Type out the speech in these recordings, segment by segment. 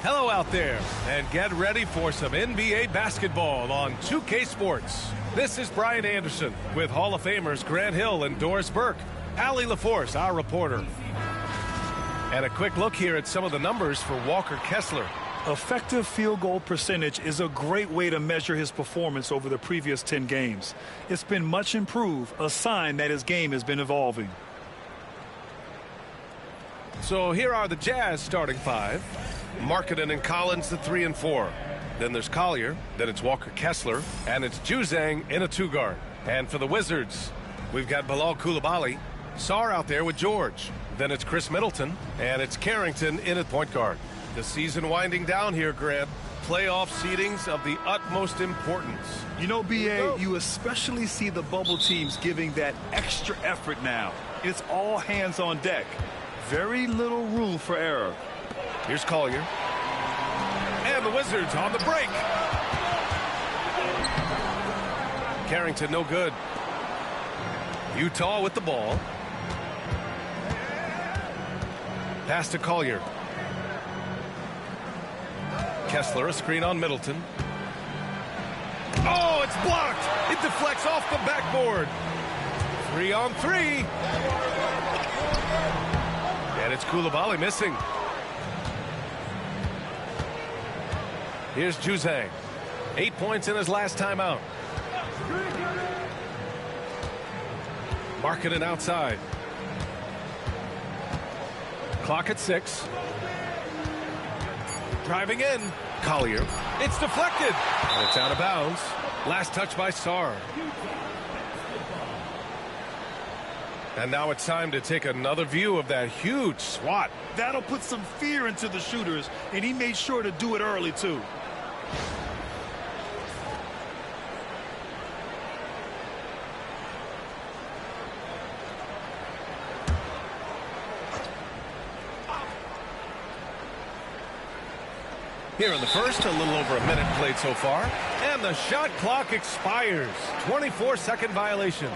Hello out there, and get ready for some NBA basketball on 2K Sports. This is Brian Anderson with Hall of Famers Grant Hill and Doris Burke. Allie LaForce, our reporter. And a quick look here at some of the numbers for Walker Kessler. Effective field goal percentage is a great way to measure his performance over the previous 10 games. It's been much improved, a sign that his game has been evolving. So here are the Jazz starting five. Markkanen and Collins, the 3 and 4. Then there's Collier, then it's Walker Kessler, and it's Juzang in a 2-guard. And for the Wizards, we've got Bilal Coulibaly, Sarr out there with George. Then it's Chris Middleton, and it's Carrington in at point guard. The season winding down here, Grant. Playoff seedings of the utmost importance. You know, B.A., you especially see the bubble teams giving that extra effort now. It's all hands on deck. Very little room for error. Here's Collier. And the Wizards on the break. Carrington no good. Utah with the ball. Pass to Collier. Kessler, a screen on Middleton. Oh, it's blocked. It deflects off the backboard. 3 on 3. And it's Coulibaly missing. Here's Juzang. 8 points in his last time out. Markkanen outside. Clock at 6. Driving in. Collier. It's deflected. And it's out of bounds. Last touch by Sarr. And now it's time to take another view of that huge swat. That'll put some fear into the shooters, and he made sure to do it early, too. Here in the first, a little over a minute played so far. And the shot clock expires. 24-second violation.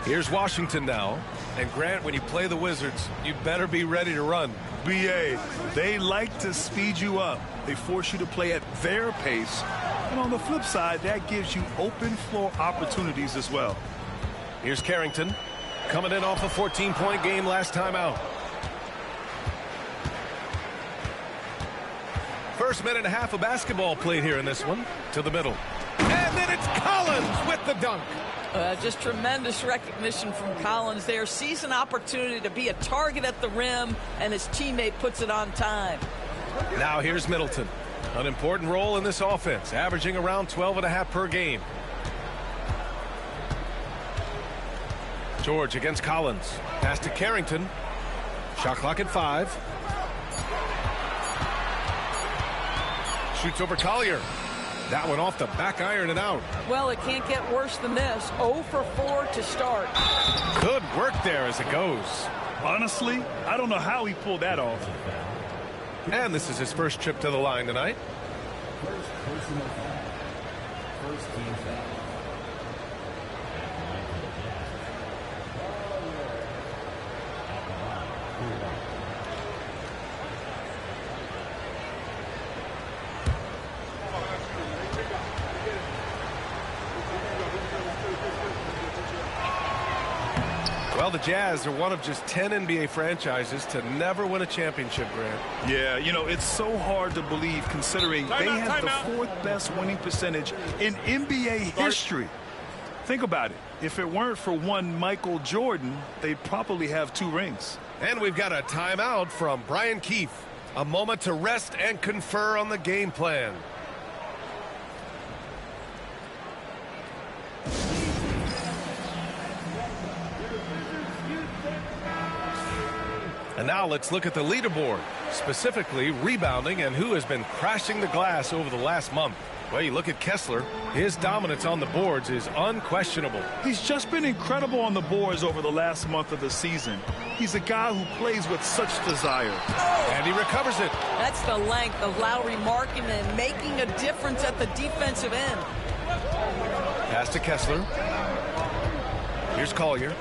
Here's Washington now. And Grant, when you play the Wizards, you better be ready to run. B.A., they like to speed you up. They force you to play at their pace. And on the flip side, that gives you open floor opportunities as well. Here's Carrington. Coming in off a 14-point game last time out. First minute and a half of basketball played here in this one. To the middle. And then it's Collins with the dunk. Just tremendous recognition from Collins there. Sees an opportunity to be a target at the rim, and his teammate puts it on time. Now here's Middleton. An important role in this offense, averaging around 12.5 per game. George against Collins. Pass to Carrington. Shot clock at 5. Shoots over Collier. That one off the back iron and out. Well, it can't get worse than this. 0 for 4 to start. Good work there as it goes. Honestly, I don't know how he pulled that off. And this is his first trip to the line tonight. First team foul. Well, the Jazz are one of just 10 NBA franchises to never win a championship, Grant. Yeah, you know, it's so hard to believe considering they have the 4th best winning percentage in NBA history. Think about it. If it weren't for one Michael Jordan, they'd probably have 2 rings. And we've got a timeout from Brian Keefe. A moment to rest and confer on the game plan. And now let's look at the leaderboard, specifically rebounding and who has been crashing the glass over the last month. Well, you look at Kessler, his dominance on the boards is unquestionable. He's just been incredible on the boards over the last month of the season. He's a guy who plays with such desire. And he recovers it. That's the length of Lowry Markkanen making a difference at the defensive end. Pass to Kessler. Here's Collier.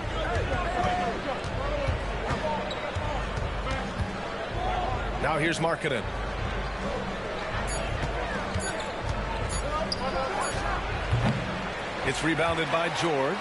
Now here's Markkanen. It's rebounded by George.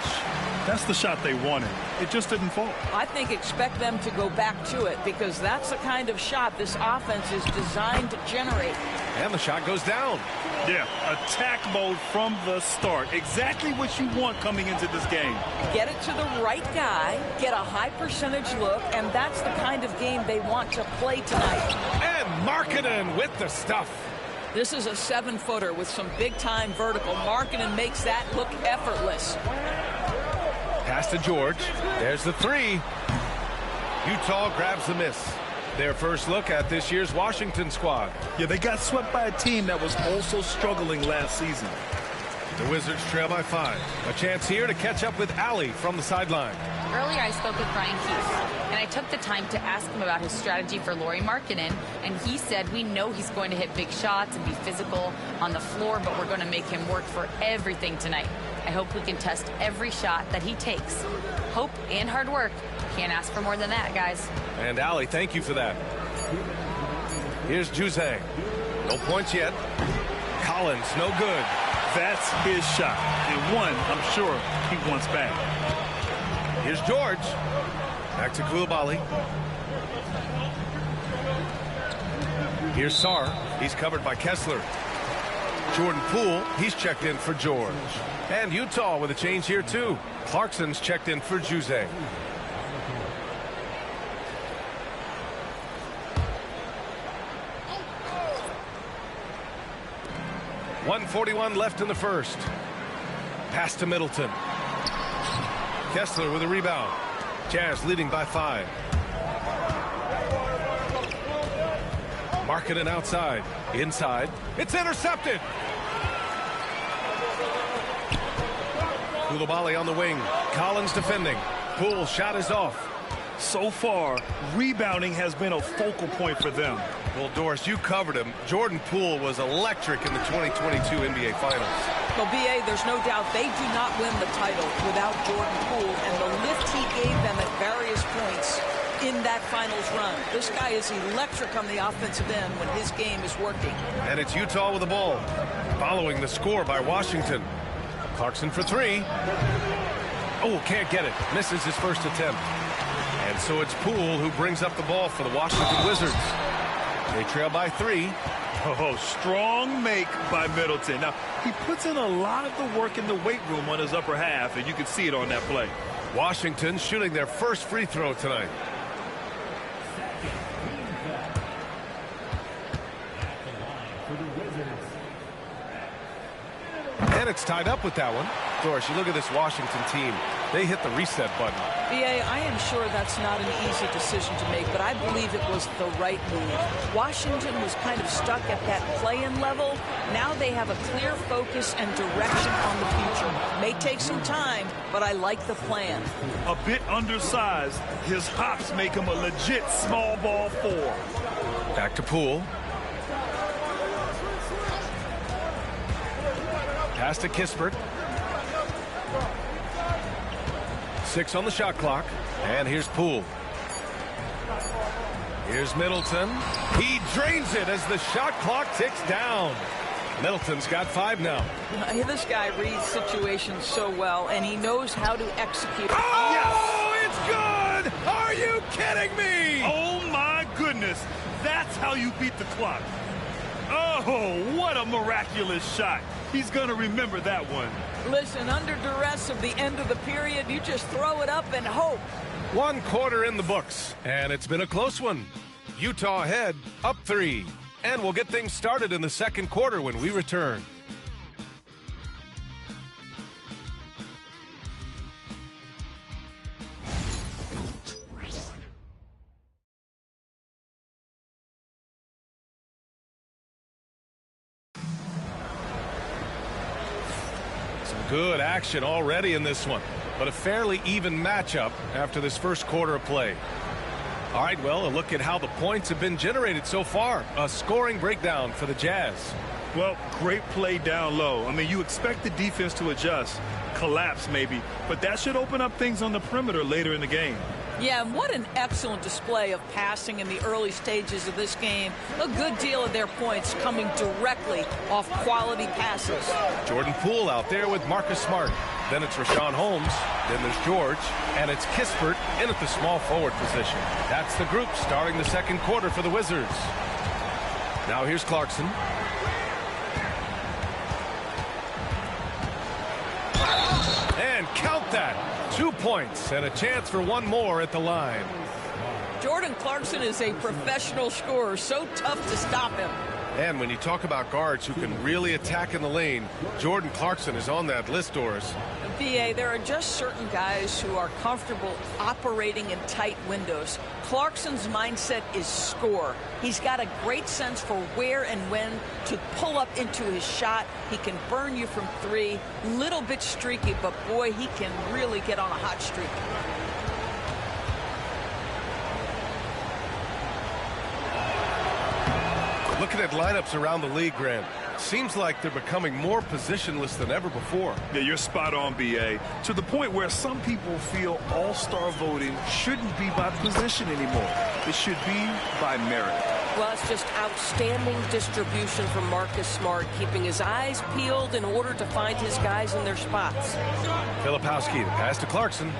That's the shot they wanted. It just didn't fall. I think expect them to go back to it because that's the kind of shot this offense is designed to generate. And the shot goes down. Yeah, attack mode from the start. Exactly what you want coming into this game. Get it to the right guy, get a high percentage look, and that's the kind of game they want to play tonight. And Markkanen with the stuff. This is a 7-footer with some big-time vertical. Markkanen makes that look effortless. Pass to George. There's the three. Utah grabs the miss. Their first look at this year's Washington squad. Yeah, they got swept by a team that was also struggling last season. The Wizards trail by 5. A chance here to catch up with Allie from the sideline. Earlier, I spoke with Brian Keefe, and I took the time to ask him about his strategy for Lauri Markkanen, and he said, we know he's going to hit big shots and be physical on the floor, but we're going to make him work for everything tonight. I hope we can test every shot that he takes. Hope and hard work. Can't ask for more than that, guys. And Allie, thank you for that. Here's Juzang. No points yet. Collins, no good. That's his shot. And one, I'm sure he wants back. Here's George. Back to Koulibaly. Here's Sarr. He's covered by Kessler. Jordan Poole, he's checked in for George. And Utah with a change here, too. Clarkson's checked in for Juzang. .141 left in the first. Pass to Middleton. Kessler with a rebound. Jazz leading by 5. Markkanen outside. Inside. It's intercepted. Koulibaly on the wing. Collins defending. Poole's shot is off. So far, rebounding has been a focal point for them. Well, Doris, you covered him. Jordan Poole was electric in the 2022 NBA Finals. Well, B.A., there's no doubt they do not win the title without Jordan Poole and the lift he gave them at various points in that finals run. This guy is electric on the offensive end when his game is working. And it's Utah with the ball, following the score by Washington. Clarkson for 3. Oh, can't get it. Misses his first attempt. And so it's Poole who brings up the ball for the Washington Wizards. They trail by 3. Oh, strong make by Middleton. Now, he puts in a lot of the work in the weight room on his upper half, and you can see it on that play. Washington shooting their first free throw tonight. And it's tied up with that one. Doris, you look at this Washington team. They hit the reset button. B.A., I am sure that's not an easy decision to make, but I believe it was the right move. Washington was kind of stuck at that play-in level. Now they have a clear focus and direction on the future. May take some time, but I like the plan. A bit undersized. His hops make him a legit small ball 4. Back to Poole. Pass to Kispert. 6 on the shot clock. And here's Poole. Here's Middleton. He drains it as the shot clock ticks down. Middleton's got 5 now. This guy reads situations so well, and he knows how to execute. Oh, yes! It's good! Are you kidding me? Oh, my goodness. That's how you beat the clock. Oh, what a miraculous shot. He's going to remember that one. Listen, under duress of the end of the period, you just throw it up and hope. 1 quarter in the books, and it's been a close one. Utah ahead, up 3. And we'll get things started in the second quarter when we return. Good action already in this one, but a fairly even matchup after this first quarter of play. All right, well, a look at how the points have been generated so far. A scoring breakdown for the Jazz. Well, great play down low. I mean, you expect the defense to adjust. collapse maybe, but that should open up things on the perimeter later in the game. Yeah, and what an excellent display of passing in the early stages of this game. A good deal of their points coming directly off quality passes. Jordan Poole out there with Marcus Smart. Then it's Rashawn Holmes. Then there's George. And it's Kispert in at the small forward position. That's the group starting the second quarter for the Wizards. Now here's Clarkson. And count that. 2 points and a chance for one more at the line. Jordan Clarkson is a professional scorer, so tough to stop him. And when you talk about guards who can really attack in the lane, Jordan Clarkson is on that list, Doris. VA, there are just certain guys who are comfortable operating in tight windows. Clarkson's mindset is score. He's got a great sense for where and when to pull up into his shot. He can burn you from three. Little bit streaky, but boy, he can really get on a hot streak. Looking at lineups around the league, Grant, seems like they're becoming more positionless than ever before. Yeah, you're spot on, BA. To the point where some people feel all-star voting shouldn't be by position anymore. It should be by merit. Well, it's just outstanding distribution from Marcus Smart, keeping his eyes peeled in order to find his guys in their spots. Filipowski, the pass to Clarkson.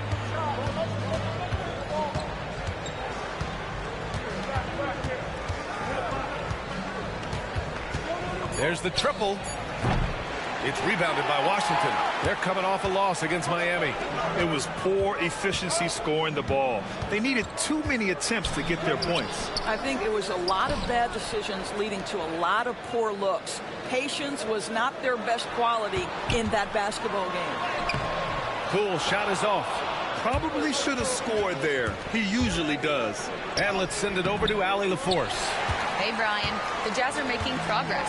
There's the triple. It's rebounded by Washington. They're coming off a loss against Miami. It was poor efficiency scoring the ball. They needed too many attempts to get their points. I think it was a lot of bad decisions leading to a lot of poor looks. Patience was not their best quality in that basketball game. Poole shot is off. Probably should have scored there. He usually does. And let's send it over to Allie LaForce. Hey, Brian, the Jazz are making progress.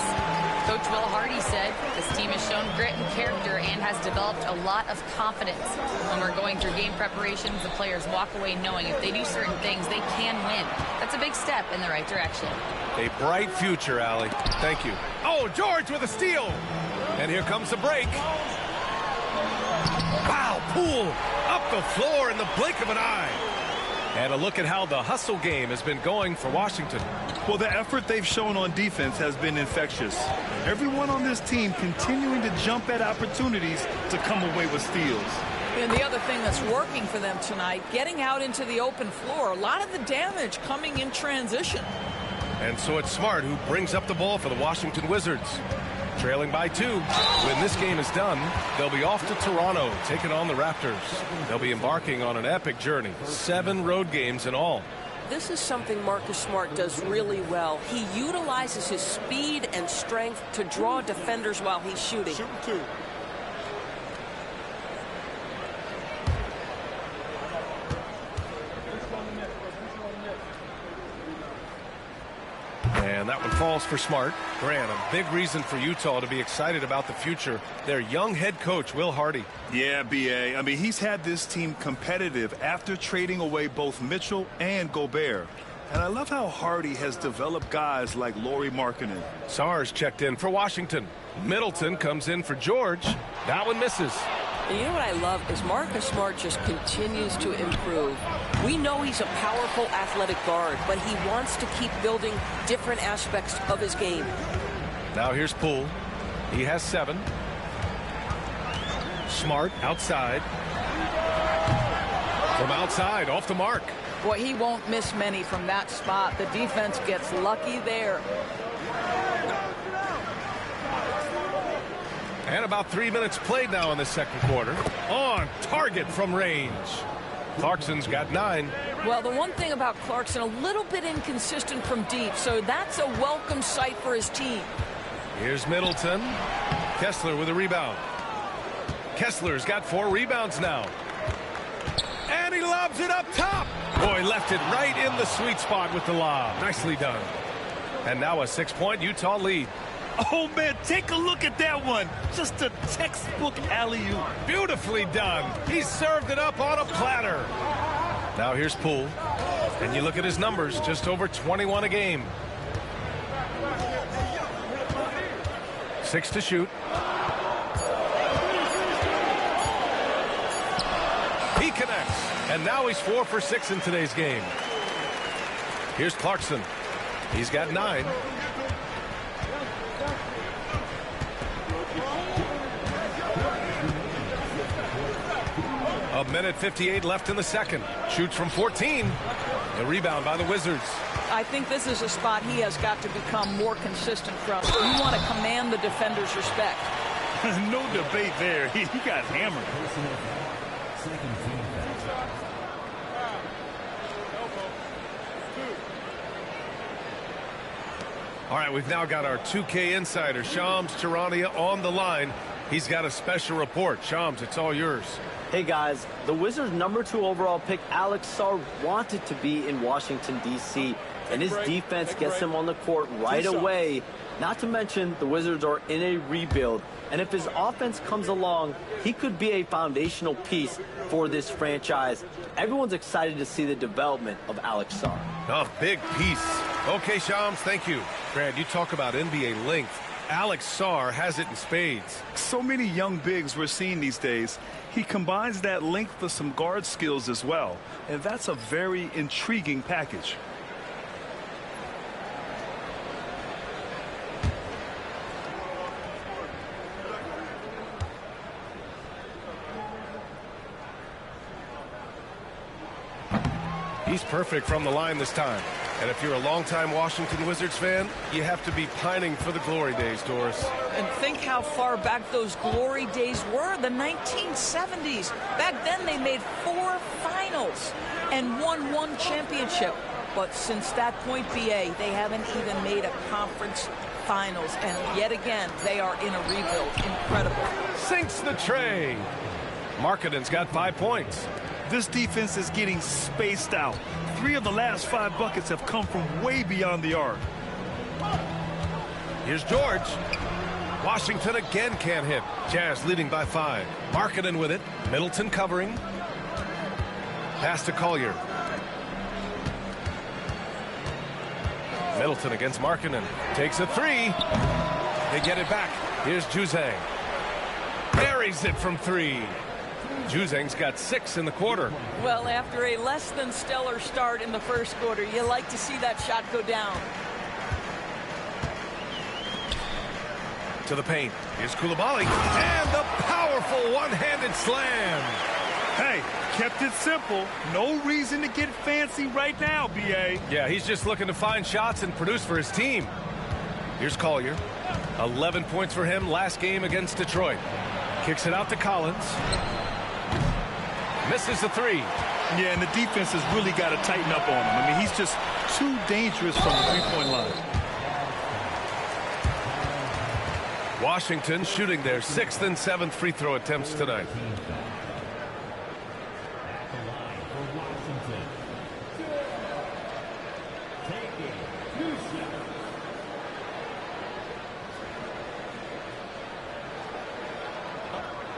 Coach Will Hardy said this team has shown grit and character and has developed a lot of confidence. When we're going through game preparations, the players walk away knowing if they do certain things, they can win. That's a big step in the right direction. A bright future, Allie. Thank you. Oh, George with a steal. And here comes the break. Wow, Poole up the floor in the blink of an eye. And a look at how the hustle game has been going for Washington. Well, the effort they've shown on defense has been infectious. Everyone on this team continuing to jump at opportunities to come away with steals. And the other thing that's working for them tonight, getting out into the open floor. A lot of the damage coming in transition. And so it's Smart who brings up the ball for the Washington Wizards. Trailing by 2. When this game is done, they'll be off to Toronto, taking on the Raptors. They'll be embarking on an epic journey. 7 road games in all. This is something Marcus Smart does really well. He utilizes his speed and strength to draw defenders while he's shooting. And that one falls for Smart. Grant, a big reason for Utah to be excited about the future. Their young head coach, Will Hardy. Yeah, BA. I mean, he's had this team competitive after trading away both Mitchell and Gobert. And I love how Hardy has developed guys like Lauri Markkanen. Sars checked in for Washington. Middleton comes in for George. That one misses. And you know what I love is Marcus Smart just continues to improve. We know he's a powerful athletic guard, but he wants to keep building different aspects of his game. Now here's Poole. He has 7. Smart outside. From outside, off the mark. Boy, he won't miss many from that spot. The defense gets lucky there. And about 3 minutes played now in the second quarter. On target from range. Clarkson's got 9. Well, the one thing about Clarkson, a little bit inconsistent from deep, so that's a welcome sight for his team. Here's Middleton. Kessler with a rebound. Kessler's got 4 rebounds now. And he lobs it up top. Boy, left it right in the sweet spot with the lob. Nicely done. And now a 6-point Utah lead. Oh, man, take a look at that one. Just a textbook alley-oop. Beautifully done. He served it up on a platter. Now here's Poole. And you look at his numbers, just over 21 a game. 6 to shoot. connects. And now he's 4 for 6 in today's game. Here's Clarkson. He's got 9. A minute 58 left in the second. Shoots from 14. The rebound by the Wizards. I think this is a spot he has got to become more consistent from. You want to command the defender's respect. No debate there. He got hammered. All right, we've now got our 2K insider, Shams Charania, on the line. He's got a special report. Shams, it's all yours. Hey guys, the Wizards' #2 overall pick, Alex Sarr, wanted to be in Washington, D.C., and his defense gets him on the court right away. Not to mention, the Wizards are in a rebuild, and if his offense comes along, he could be a foundational piece for this franchise. Everyone's excited to see the development of Alex Sarr. A big piece. Okay, Shams, thank you. Grant, you talk about NBA length. Alex Sarr has it in spades. So many young bigs we're seeing these days. He combines that length with some guard skills as well, and that's a very intriguing package. He's perfect from the line this time. And if you're a longtime Washington Wizards fan, you have to be pining for the glory days, Doris. And think how far back those glory days were, the 1970s. Back then they made 4 finals and won 1 championship. But since that point, BA, they haven't even made a conference finals. And yet again, they are in a rebuild. Incredible. Sinks the tray. Markkanen's got 5 points. This defense is getting spaced out. 3 of the last 5 buckets have come from way beyond the arc. Here's George. Washington again can't hit. Jazz leading by 5. Markkanen with it. Middleton covering. Pass to Collier. Middleton against Markkanen. Takes a 3. They get it back. Here's Juzang. Buries it from 3. Juzang's got 6 in the quarter. Well, after a less than stellar start in the first quarter, you like to see that shot go down. To the paint. Here's Coulibaly. And the powerful one-handed slam. Hey, kept it simple. No reason to get fancy right now, B.A. Yeah, he's just looking to find shots and produce for his team. Here's Collier. 11 points for him last game against Detroit. Kicks it out to Collins. Misses the 3. Yeah, and the defense has really got to tighten up on him. I mean, he's just too dangerous from the three-point line. Washington shooting their 6th and 7th free throw attempts tonight.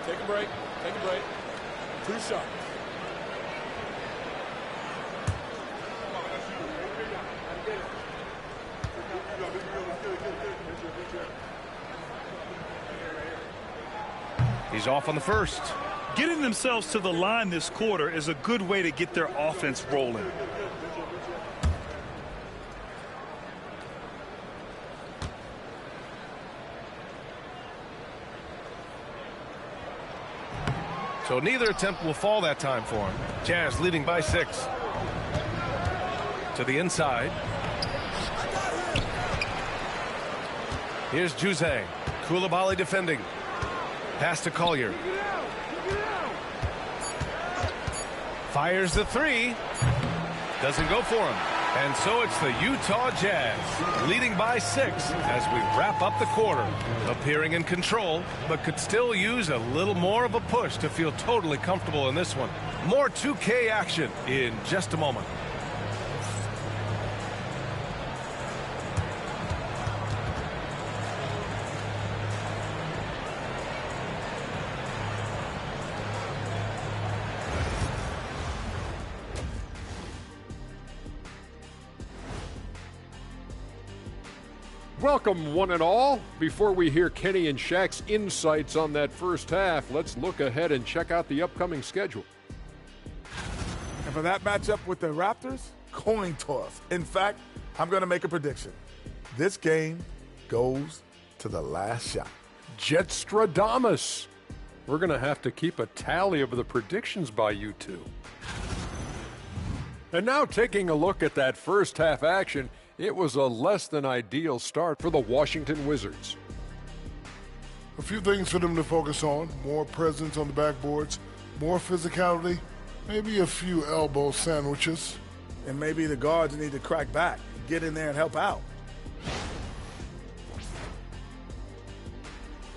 Take a break. Take a break. 2 shots. He's off on the first. Getting themselves to the line this quarter is a good way to get their offense rolling. So neither attempt will fall that time for him. Jazz leading by 6. To the inside. Here's Juzang. Coulibaly defending. Pass to Collier. Fires the 3. Doesn't go for him. And so it's the Utah Jazz leading by 6 as we wrap up the quarter. Appearing in control, but could still use a little more of a push to feel totally comfortable in this one. More 2K action in just a moment. Welcome, one and all. Before we hear Kenny and Shaq's insights on that first half, let's look ahead and check out the upcoming schedule. And for that matchup with the Raptors, coin toss. In fact, I'm going to make a prediction. This game goes to the last shot. Jetstradamus. We're going to have to keep a tally of the predictions by you two. And now taking a look at that first half action, it was a less than ideal start for the Washington Wizards. A few things for them to focus on. More presence on the backboards, more physicality, maybe a few elbow sandwiches. And maybe the guards need to crack back, get in there and help out.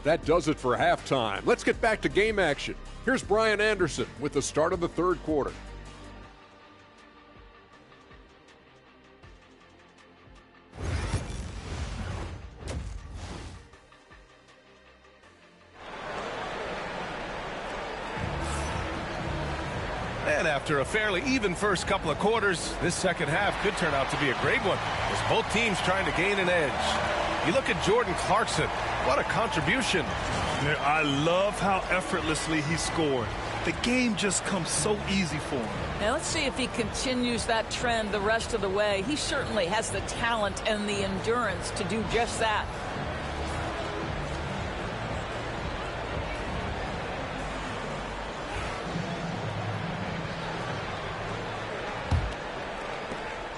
That does it for halftime. Let's get back to game action. Here's Brian Anderson with the start of the third quarter. And after a fairly even first couple of quarters, this second half could turn out to be a great one, as both teams trying to gain an edge. You look at Jordan Clarkson. What a contribution. I love how effortlessly he scored. The game just comes so easy for him. Now let's see if he continues that trend the rest of the way. He certainly has the talent and the endurance to do just that.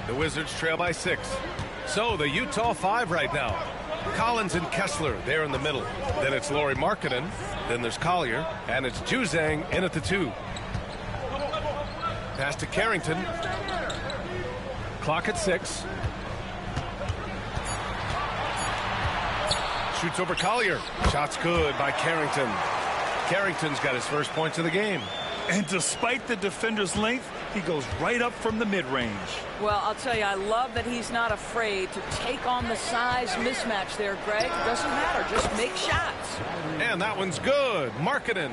The Wizards trail by 6. So the Utah 5 right now. Collins and Kessler there in the middle. Then it's Lauri Markkanen. Then there's Collier. And it's Juzang in at the 2. Pass to Carrington. Clock at 6. Shoots over Collier. Shot's good by Carrington. Carrington's got his first points of the game. And despite the defender's length, he goes right up from the mid-range. Well, I'll tell you, I love that he's not afraid to take on the size mismatch there, Greg. It doesn't matter. Just make shots. And that one's good. Markkanen.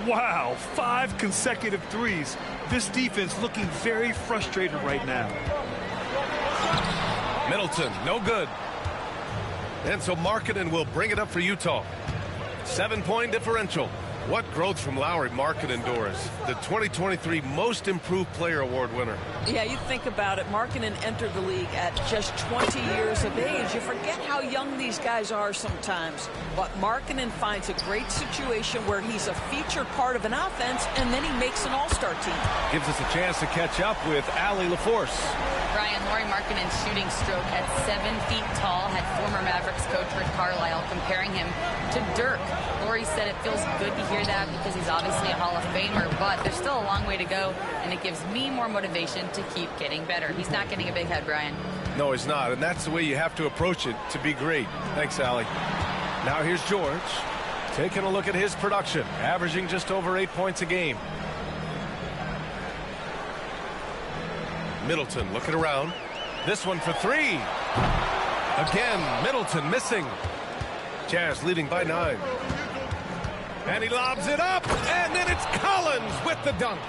Wow, 5 consecutive threes. This defense looking very frustrated right now. Middleton, no good. And so Markkanen will bring it up for Utah. 7-point differential. What growth from Lauri Markkanen, Doris, the 2023 Most Improved Player Award winner. Yeah, you think about it. Markkanen entered the league at just 20 years of age. You forget how young these guys are sometimes. But Markkanen finds a great situation where he's a featured part of an offense, and then he makes an all-star team. Gives us a chance to catch up with Allie LaForce. Brian, Lauri Markkanen's shooting stroke at 7 feet tall had former Mavericks coach Rick Carlisle comparing him to Dirk. Lauri said it feels good to hear that because he's obviously a Hall of Famer, but there's still a long way to go, and it gives me more motivation to keep getting better. He's not getting a big head, Brian. No, he's not, and that's the way you have to approach it to be great. Thanks, Allie. Now here's George, taking a look at his production, averaging just over 8 points a game. Middleton looking around. This one for 3. Again, Middleton missing. Jazz leading by 9. And he lobs it up, and then it's Collins with the dunk.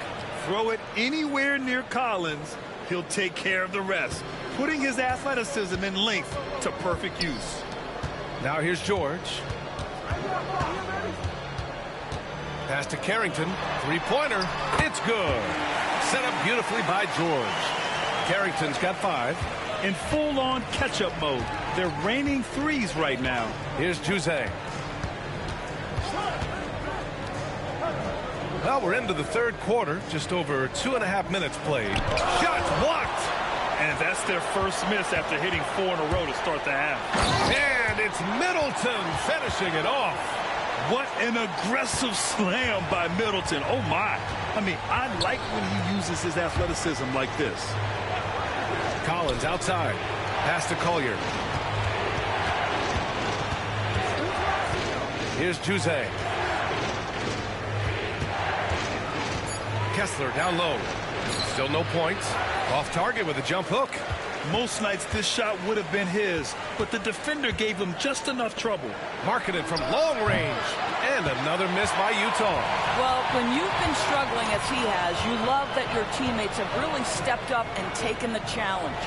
Throw it anywhere near Collins, he'll take care of the rest, putting his athleticism and length to perfect use. Now here's George. Pass to Carrington. 3-pointer. It's good. Set up beautifully by George. Carrington's got 5. In full-on catch-up mode. They're raining threes right now. Here's Juzang. Well, we're into the third quarter. Just over 2.5 minutes played. Shots blocked. And that's their first miss after hitting 4 in a row to start the half. And it's Middleton finishing it off. What an aggressive slam by Middleton. Oh, my. I mean, I like when he uses his athleticism like this. Collins outside. Pass to Collier. Here's Juzang. Kessler down low. Still no points. Off target with a jump hook. Most nights this shot would have been his, but the defender gave him just enough trouble. Markkanen from long range. And another miss by Utah. Well, when you've been struggling as he has, you love that your teammates have really stepped up and taken the challenge.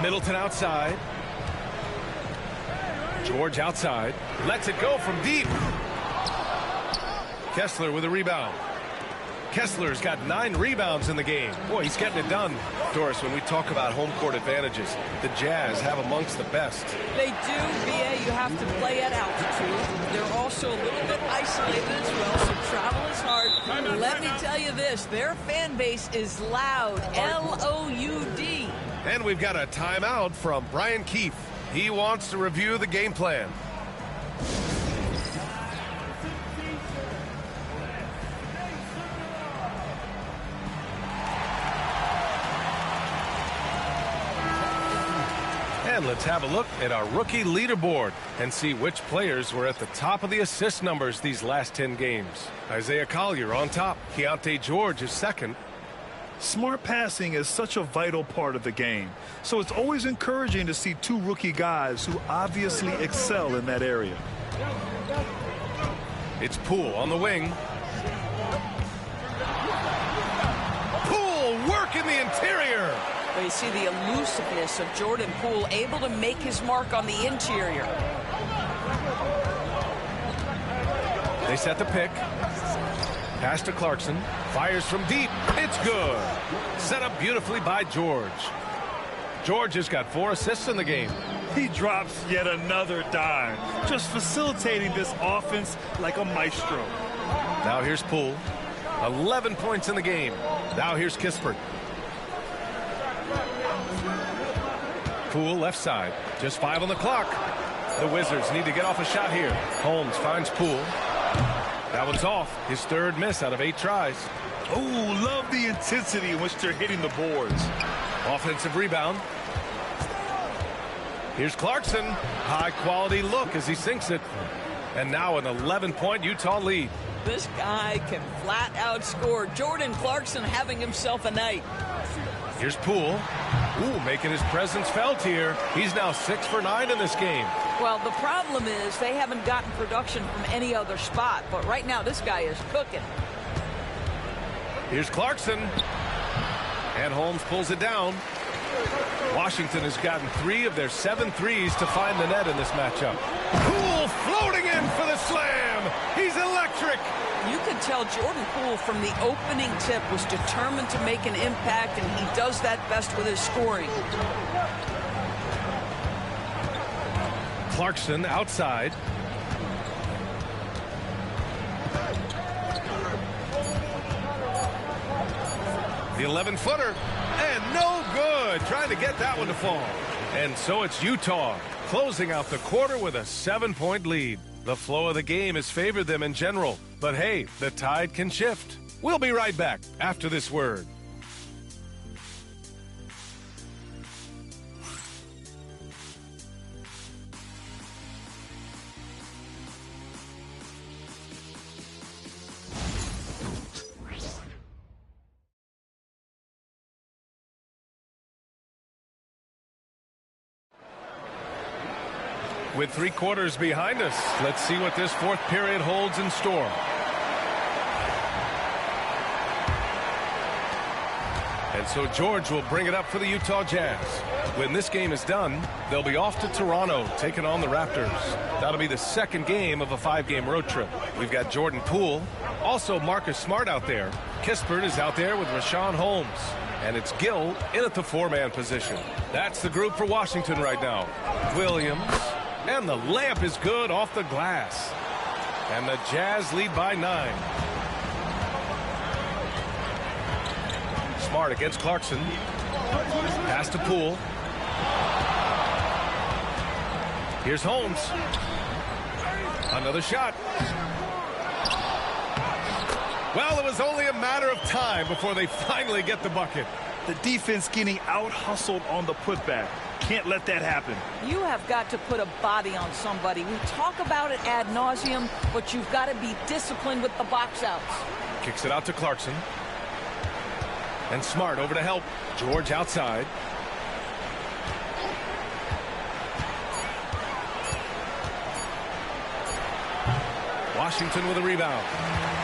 Middleton outside. George outside. Lets it go from deep. Kessler with a rebound. Kessler's got 9 rebounds in the game. Boy, he's getting it done. Doris, when we talk about home court advantages, the Jazz have amongst the best. They do, BA. You have to play at altitude. They're also a little bit isolated as well, so travel is hard. Let me tell you this, their fan base is loud, L-O-U-D. And we've got a timeout from Brian Keefe. He wants to review the game plan. And let's have a look at our rookie leaderboard and see which players were at the top of the assist numbers these last 10 games. Isaiah Collier on top. Keontae George is second. Smart passing is such a vital part of the game, so it's always encouraging to see 2 rookie guys who obviously excel in that area. It's Poole on the wing. Poole working the interior. But you see the elusiveness of Jordan Poole, able to make his mark on the interior. They set the pick. Pass to Clarkson. Fires from deep. It's good. Set up beautifully by George. George has got 4 assists in the game. He drops yet another dime, just facilitating this offense like a maestro. Now here's Poole. 11 points in the game. Now here's Kispert. Poole left side. Just 5 on the clock. The Wizards need to get off a shot here. Holmes finds Poole. That one's off. His 3rd miss out of 8 tries. Oh, love the intensity in which they're hitting the boards. Offensive rebound. Here's Clarkson. High quality look as he sinks it. And now an 11-point Utah lead. This guy can flat out score. Jordan Clarkson having himself a night. Here's Poole. Ooh, making his presence felt here. He's now 6 for 9 in this game. Well, the problem is they haven't gotten production from any other spot. But right now, this guy is cooking. Here's Clarkson. And Holmes pulls it down. Washington has gotten 3 of their 7 threes to find the net in this matchup. Poole floating in for the slam. He's electric. You could tell Jordan Poole from the opening tip was determined to make an impact, and he does that best with his scoring. Clarkson outside. The 11-footer. And no good. Trying to get that one to fall. And so it's Utah closing out the quarter with a 7-point lead. The flow of the game has favored them in general. But hey, the tide can shift. We'll be right back after this word. With 3 quarters behind us, let's see what this 4th period holds in store. And so George will bring it up for the Utah Jazz. When this game is done, they'll be off to Toronto, taking on the Raptors. That'll be the 2nd game of a 5-game road trip. We've got Jordan Poole, also Marcus Smart out there. Kispert is out there with Rashawn Holmes. And it's Gill in at the 4-man position. That's the group for Washington right now. Williams. And the layup is good off the glass. And the Jazz lead by 9. Smart against Clarkson. Pass to Poole. Here's Holmes. Another shot. Well, it was only a matter of time before they finally get the bucket. The defense getting out-hustled on the putback. Can't let that happen. You have got to put a body on somebody. We talk about it ad nauseum, but you've got to be disciplined with the box outs. Kicks it out to Clarkson. And Smart over to help. George outside. Washington with a rebound.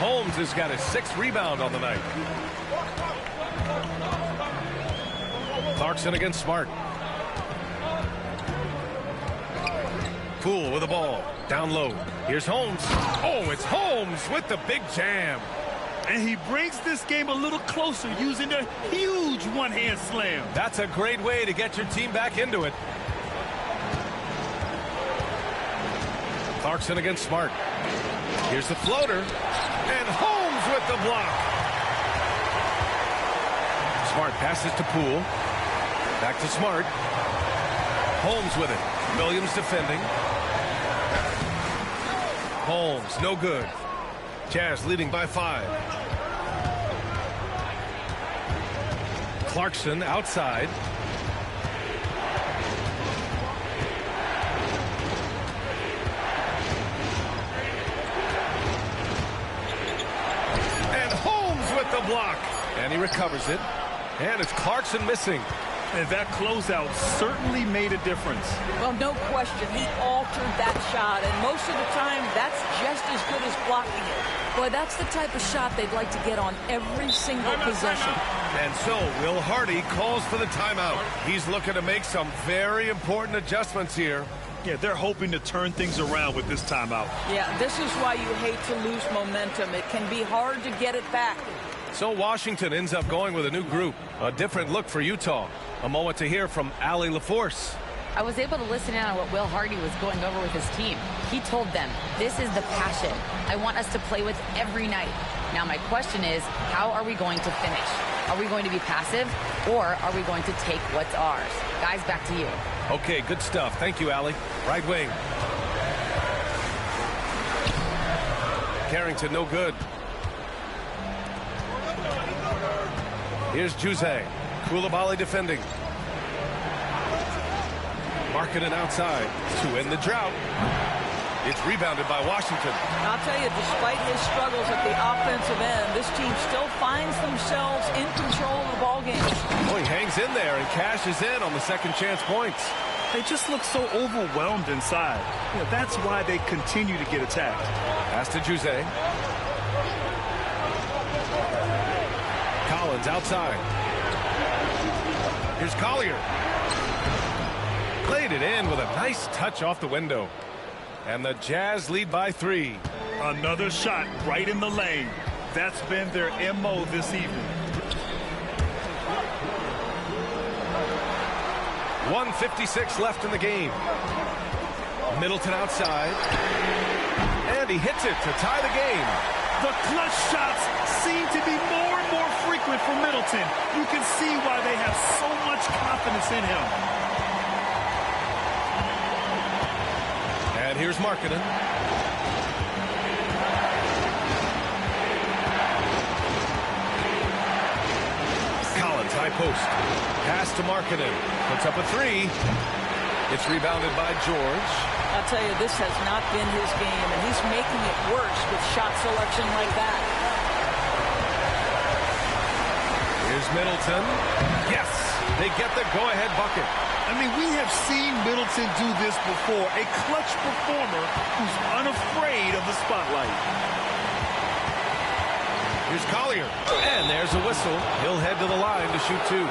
Holmes has got his 6th rebound on the night. Clarkson against Smart. Poole with the ball. Down low. Here's Holmes. Oh, it's Holmes with the big jam. And he brings this game a little closer using a huge one-hand slam. That's a great way to get your team back into it. Clarkson against Smart. Here's the floater. And Holmes with the block. Smart passes to Poole. Back to Smart. Holmes with it. Williams defending. Holmes, no good. Jazz leading by 5. Clarkson outside. And Holmes with the block. And he recovers it. And it's Clarkson missing. And that closeout certainly made a difference. Well, no question. He altered that shot, and most of the time, that's just as good as blocking it. Boy, that's the type of shot they'd like to get on every single possession. And so, Will Hardy calls for the timeout. He's looking to make some very important adjustments here. Yeah, they're hoping to turn things around with this timeout. Yeah, this is why you hate to lose momentum. It can be hard to get it back. So Washington ends up going with a new group. A different look for Utah. A moment to hear from Allie LaForce. I was able to listen in on what Will Hardy was going over with his team. He told them, this is the passion I want us to play with every night. Now my question is, how are we going to finish? Are we going to be passive, or are we going to take what's ours? Guys, back to you. Okay, good stuff. Thank you, Allie. Right wing. Carrington, no good. Here's Juzang. Koulibaly defending. Markkanen outside to end the drought. It's rebounded by Washington. I'll tell you, despite his struggles at the offensive end, this team still finds themselves in control of the ball game. Oh, he hangs in there and cashes in on the second chance points. They just look so overwhelmed inside. You know, that's why they continue to get attacked. Pass to Juzang. Collins outside. Here's Collier. Played it in with a nice touch off the window. And the Jazz lead by 3. Another shot right in the lane. That's been their MO this evening. 1:56 left in the game. Middleton outside. And he hits it to tie the game. The clutch shots seem to be more and more frequent for Middleton. You can see why they have so much confidence in him. And here's Markkanen. Collins, high post. Pass to Markkanen. Puts up a 3. It's rebounded by George. I'll tell you, this has not been his game, and he's making it worse with shot selection like that. Here's Middleton. Yes, they get the go-ahead bucket. I mean, we have seen Middleton do this before. A clutch performer who's unafraid of the spotlight. Here's Collier. And there's a whistle. He'll head to the line to shoot 2.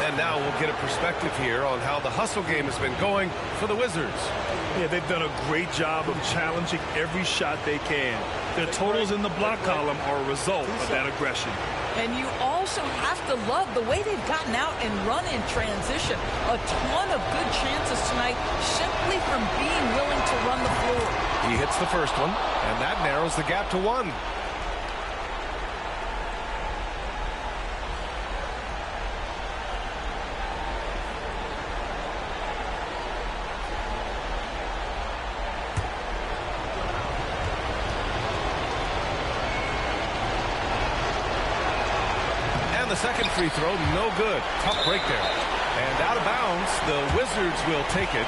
And now we'll get a perspective here on how the hustle game has been going for the Wizards. Yeah, they've done a great job of challenging every shot they can. Their totals in the block column are a result of that aggression. And you also have to love the way they've gotten out and run in transition. A ton of good chances tonight simply from being willing to run the floor. He hits the first one, and that narrows the gap to 1. Second free throw, no good. Tough break there. And out of bounds, the Wizards will take it.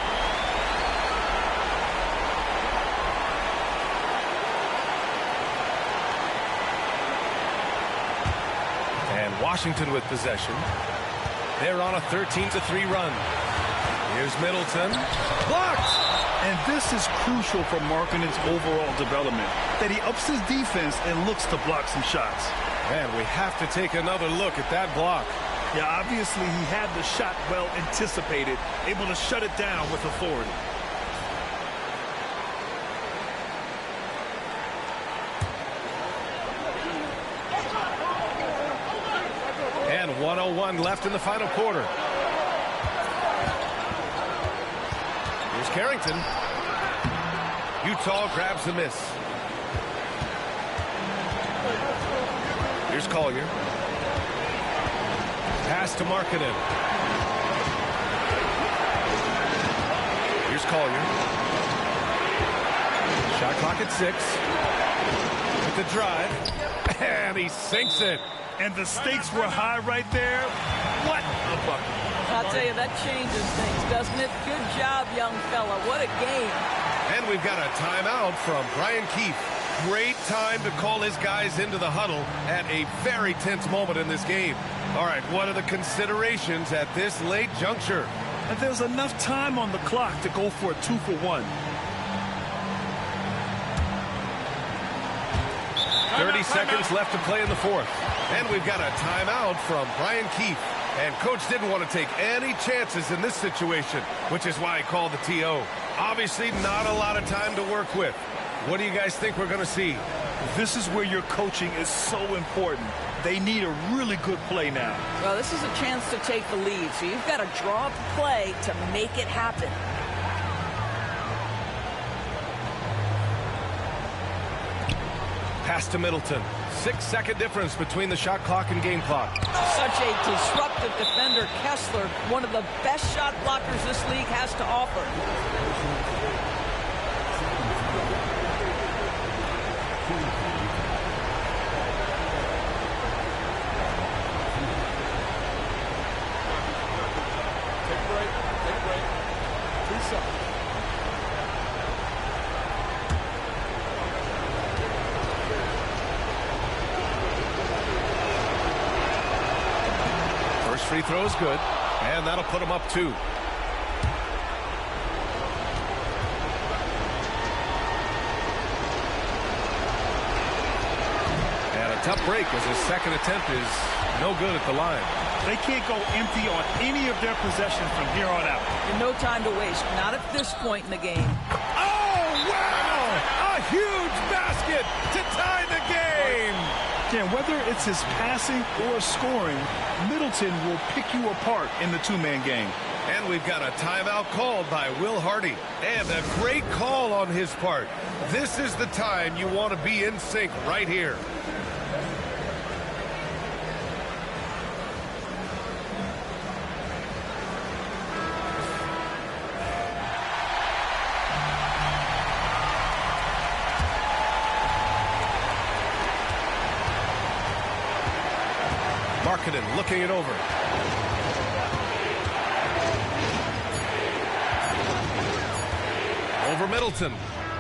And Washington with possession. They're on a 13-3 run. Here's Middleton. Blocked! And this is crucial for Markkanen's overall development, that he ups his defense and looks to block some shots. And we have to take another look at that block. Yeah, obviously he had the shot well anticipated, able to shut it down with authority. 1:01 left in the final quarter. Here's Carrington. Utah grabs the miss. Here's Collier. Pass to Markkanen. Here's Collier. Shot clock at 6. With the drive. And he sinks it. And the stakes were high right there. What a bucket. I'll tell you, that changes things, doesn't it? Good job, young fella. What a game. And we've got a timeout from Brian Keefe. Great time to call his guys into the huddle at a very tense moment in this game. All right, what are the considerations at this late juncture? And there's enough time on the clock to go for a 2-for-1. 30 seconds left to play in the fourth. And we've got a timeout from Brian Keefe. And Coach didn't want to take any chances in this situation, which is why he called the TO. Obviously, not a lot of time to work with. What do you guys think we're going to see? This is where your coaching is so important. They need a really good play now. Well, this is a chance to take the lead, so you've got to draw up a play to make it happen. Pass to Middleton. 6-second difference between the shot clock and game clock. Such a disruptive defender. Kessler, one of the best shot blockers this league has to offer. Take a break. 2 shots. Free throw is good, and that'll put him up 2. And a tough break as his second attempt is no good at the line. They can't go empty on any of their possessions from here on out. And no time to waste, not at this point in the game. Oh, wow! A huge basket to tie the game! Yeah, whether it's his passing or scoring, Middleton will pick you apart in the two-man game. And we've got a timeout called by Will Hardy. And a great call on his part. This is the time you want to be in sync right here. Markkanen looking it over. Over Middleton.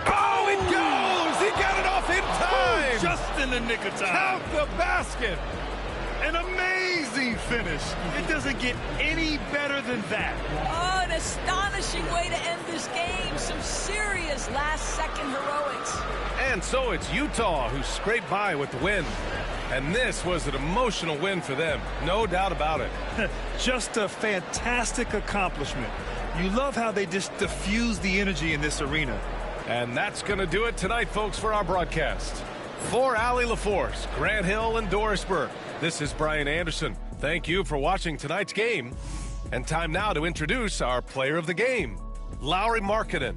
Oh, it goes! He got it off in time! Just in the nick of time. Count the basket! An amazing finish. It doesn't get any better than that. Oh, an astonishing way to end this game. Some serious last-second heroics. And so it's Utah who scraped by with the win. And this was an emotional win for them, no doubt about it. Just a fantastic accomplishment. You love how they just diffuse the energy in this arena. And that's going to do it tonight, folks, for our broadcast. For Allie LaForce, Grant Hill, and Dorisburg, this is Brian Anderson. Thank you for watching tonight's game. And time now to introduce our player of the game, Lauri Markkanen.